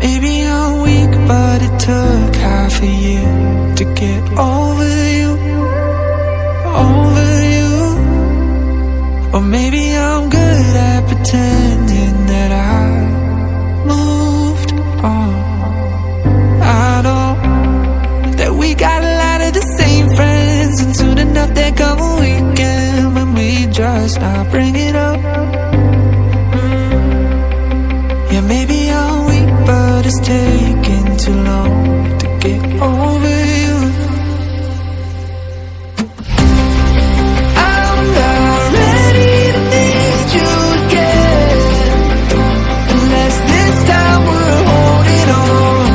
Maybe I'm weak, but it took half a year to get over you, over you. Or maybe I'm good at pretending that I moved on. I know that we got a lot of the same friends, and soon enough there come a weekend when we just not bring it up. Yeah, maybe I'm weak, but it's taking too long to get over you. I'm not ready to need you again, unless this time we're holding on.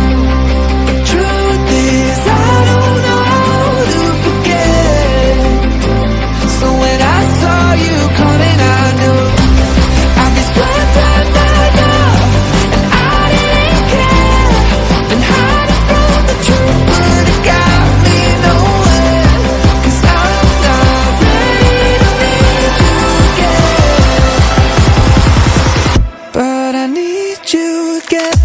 The truth is I don't know how to forget. So when I saw you coming, I knew I'd be split right now. And I didn't care. Been hiding from the truth, but it got me nowhere. 'Cause I'm not ready to need you again, but I need you again.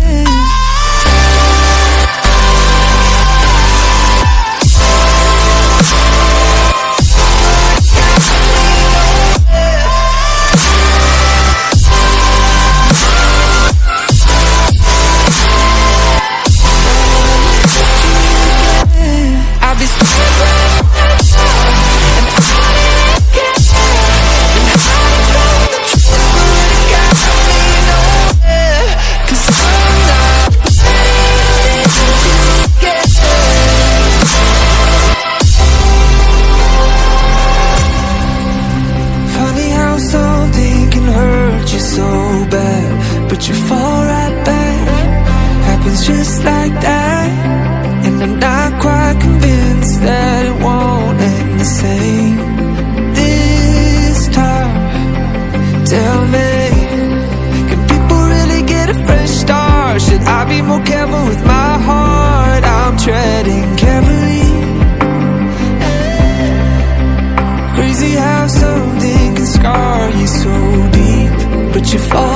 I'll be split right now. And I didn't care. Been hiding from the truth, but it got me nowhere. 'Cause I'm not ready to need you again. Funny how something can hurt you so bad, but you fall right back. Happens just like that. And I'm not quite convinced that it won't end the same this time. Tell me, can people really get a fresh start? Should I be more careful with my heart? I'm treading carefully. Crazy how something can scar you so deep, but you fall